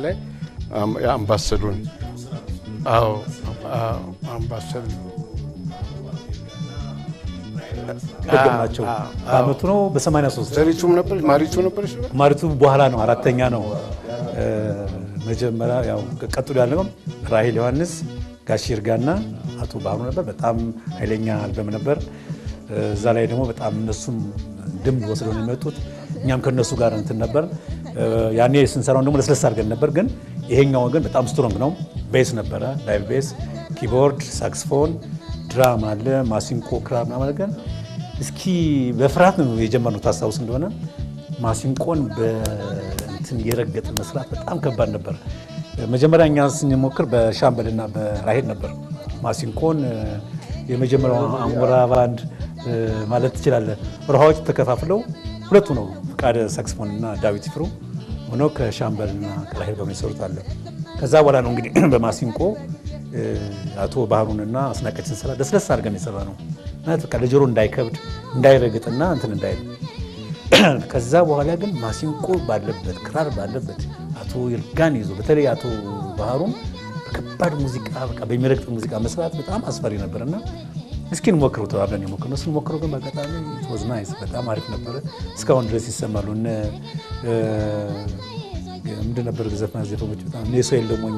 ላይ አምባሰሉን አምባሰል ደገማቸው አመቱ ነው በ83 ዘሪቱም ነበር ማሪቱ በኋላ ነው አራተኛ ነው መጀመሪያ ያው ቀጥሎ ያለው ራሄል ዮሐንስ ጋሽ ይርጋና አቶ ባህሩ ነበር በጣም ኃይለኛ አልበም ነበር እዛ ላይ ደግሞ በጣም እነሱም ድምፅ ወስደው ነው የመጡት እኛም ከነሱ ጋር እንትን ነበር ያኔ ስንሰራው ደግሞ ለስለስ አድርገን ነበር ግን ይሄኛው ግን በጣም ስትሮንግ ነው ቤስ ነበረ ላይቭ ቤስ ኪቦርድ ሳክስፎን ድራም አለ ማሲንቆ ክራር ምናምን ግን እስኪ በፍርሃት ነው የጀመርነው ታስታውስ እንደሆነ ማሲንቆን በእንትን የረገጠ መስራት በጣም ከባድ ነበር መጀመሪያኛ ስንሞክር በሻምበልና በራሄል ነበር ማሲንቆን የመጀመሪያው አሞራ ባንድ ማለት ይችላል ሮሃዎች ተከፋፍለው ሁለቱ ነው ፍቃደ ሳክስፎን እና ዳዊት ፍሩ ሆኖ ከሻምበልና ከራሄል ጋር የሚሰሩት አለ ከዛ በኋላ ነው እንግዲህ በማሲንቆ አቶ ባህሩንና አስናቀችን ሰራ ደስለስ አድርገን የሰራነው ማለት በቃ ለጆሮ እንዳይከብድ እንዳይረግጥና እንትን እንዳይል ከዛ በኋላ ግን ማሲንቆ ባለበት ክራር ባለበት አቶ ይርጋን ይዞ በተለይ አቶ ባህሩን በከባድ ሙዚቃ በቃ በሚረግጥ ሙዚቃ መስራት በጣም አስፈሪ ነበርና እስኪን ሞክሩ ተባብለን የሞከርነው ስንሞክረው ግን በአጋጣሚ was nice በጣም አሪፍ ነበር እስካሁን ድረስ ይሰማሉ እነ ምንድን ነበር ዘፈኖች በጣም ኔሶ የለሞኝ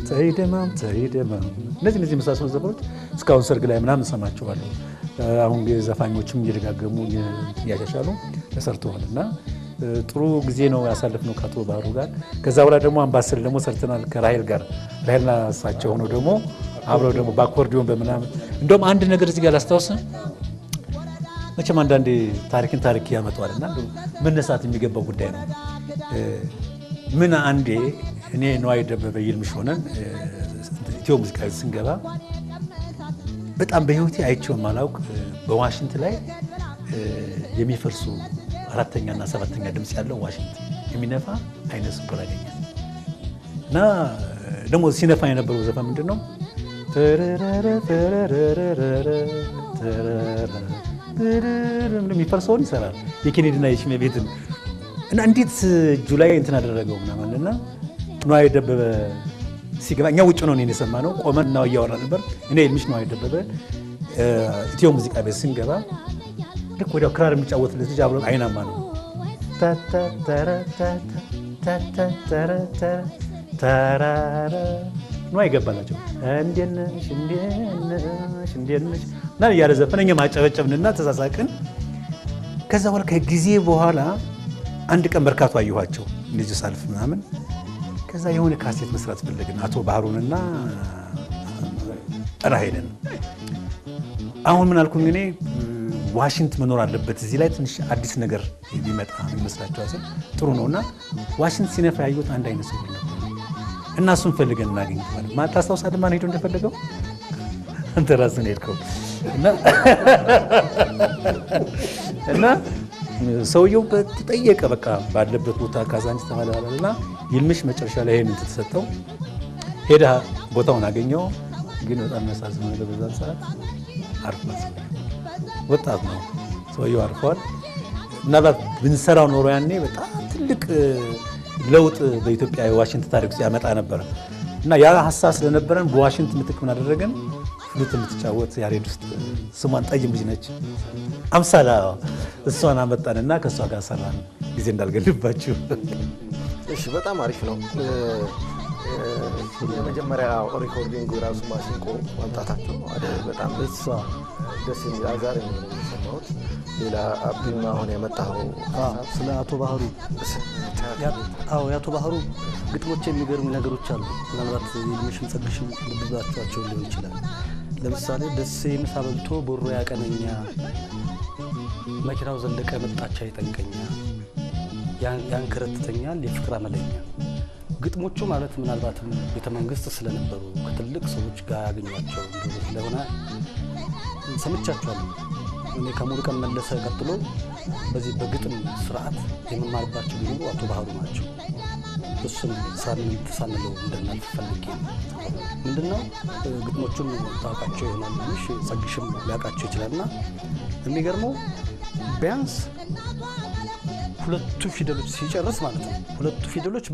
ተይደማም እነዚህ መሳሰሉ ዘፈኖች እስካሁን ሰርግ ላይ ምናምን ሰማቸዋለሁ አሁን ዘፋኞችም እየደጋገሙ እያሻሻሉ ተሰርተዋልና ጥሩ ጊዜ ነው ያሳለፍነው ከአቶ ባህሩ ጋር ከዛ በኋላ ደግሞ አምባሰል ደግሞ ሰርተናል ከራሄል ጋር ራሄልና እሳቸው ሆነው ደግሞ አብረው ደግሞ በአኮርዲዮን በምናምን እንደውም አንድ ነገር እዚህ ጋር ላስታውስ መቼም አንዳንዴ ታሪክ ያመጣዋልና መነሳት የሚገባው ጉዳይ ነው ምን አንዴ እኔ ነዋይ ደበበ ይልምሽ ሆነን ኢትዮ ሙዚቃ ስንገባ በጣም በህይወቴ አይቼው ማላውቅ በዋሽንት ላይ የሚፈርሱ አራተኛና ሰባተኛ ድምጽ ያለው ዋሽንት የሚነፋ አይነት ስንቆር አገኘ እና ደግሞ ሲነፋ የነበረው ዘፈን ምንድነው የሚፈርሰውን ይሰራል የኬኔዲና የሽሜ ቤትን እና እንዴት እጁ ላይ እንትን አደረገው ምናምንና ነዋይ ደበበ ሲገባ እኛ ውጭ ነው የሰማነው ቆመን ነው እያወራ ነበር እኔ ይልምሽ ነዋይ ደበበ ኢትዮ ሙዚቃ ቤት ስንገባ ልክ ወዲያው ክራር የሚጫወትለት ልጅ አብሮ አይናማ ነው ነዋይ ገባላቸው እንዴነሽ እና እያለ ዘፈነኛ ማጨበጨብንና ተሳሳቅን ከዛ በኋላ ከጊዜ በኋላ አንድ ቀን በርካቱ አየኋቸው ልጅ ሳልፍ ምናምን ከዛ የሆነ ካሴት መስራት ፈለግን አቶ ባህሩንና ራሄልን አሁን ምን አልኩኝ እኔ ዋሽንት መኖር አለበት እዚህ ላይ ትንሽ አዲስ ነገር ቢመጣ የሚመስላቸው አሰብ ጥሩ ነውና ዋሽንት ሲነፋ ያዩት አንድ አይነት ሰው ነበር እና እሱን ፈልገን እናገኝታለን ማታስታውስ አድማን ሄዶ እንደፈለገው አንተ ራስህ ሄድከው እና ሰውየው ተጠየቀ በቃ ባለበት ቦታ ካዛንች ተማላላልና ይልምሽ መጨረሻ ላይ ይሄን ተሰጠው ሄዳ ቦታውን አገኘው ግን በጣም መሳዝም ነው በዛን ሰዓት አርፏል ወጣት ነው ሰውየው አርፏል እና ብንሰራው ኖሮ ያኔ በጣም ትልቅ ለውጥ በኢትዮጵያ የዋሽንት ታሪክ ሲያመጣ ነበር እና ያ ሐሳብ ስለነበረን በዋሽንት ምትክ ምን አደረገን ፍሉት የምትጫወት ያሬድ ውስጥ ስሟን ጠይም ልጅ ነች አምሳላ እሷን አመጣንና ከሷ ጋር ሰራን ጊዜ እንዳልገልባችሁ እሺ በጣም አሪፍ ነው የመጀመሪያ ሪኮርዲንግ ራሱ ማሲንቆ ማምጣታቸው በጣም ደስ የሚል አዛር የሚሰማውት ሌላ አብዱና አሁን ያመጣው ስለ አቶ ባህሩ የአቶ ባህሩ ግጥሞች የሚገርሙ ነገሮች አሉ ምናልባት ይልምሽም ጸግሽም ልብዛቸው ሊሆን ይችላል ለምሳሌ ደሴን ሳበልቶ ቦሮ ያቀነኛ መኪናው ዘለቀ መጣቻ ይጠንቀኛ ያንከረተኛል የፍቅር አመለኛ ግጥሞቹ ማለት ምናልባትም ቤተመንግስት ስለነበሩ ከትልቅ ሰዎች ጋር ያገኟቸው ስለሆነ ሰምቻቸዋለሁ እኔ ከሙሉቀን መለሰ ቀጥሎ በዚህ በግጥም ስርዓት የመማርባቸው ቢኖሩ አቶ ባህሩ ናቸው እሱን ሳምንት ሳንለው እንደናልፍ ፈልጌ ምንድነው ግጥሞቹን ታውቃቸው ይሆናል ትንሽ ጸግሽም ሊያውቃቸው ይችላልና የሚገርመው ቢያንስ ሁለቱ ፊደሎች ሲጨርስ ማለት ነው ሁለቱ ፊደሎች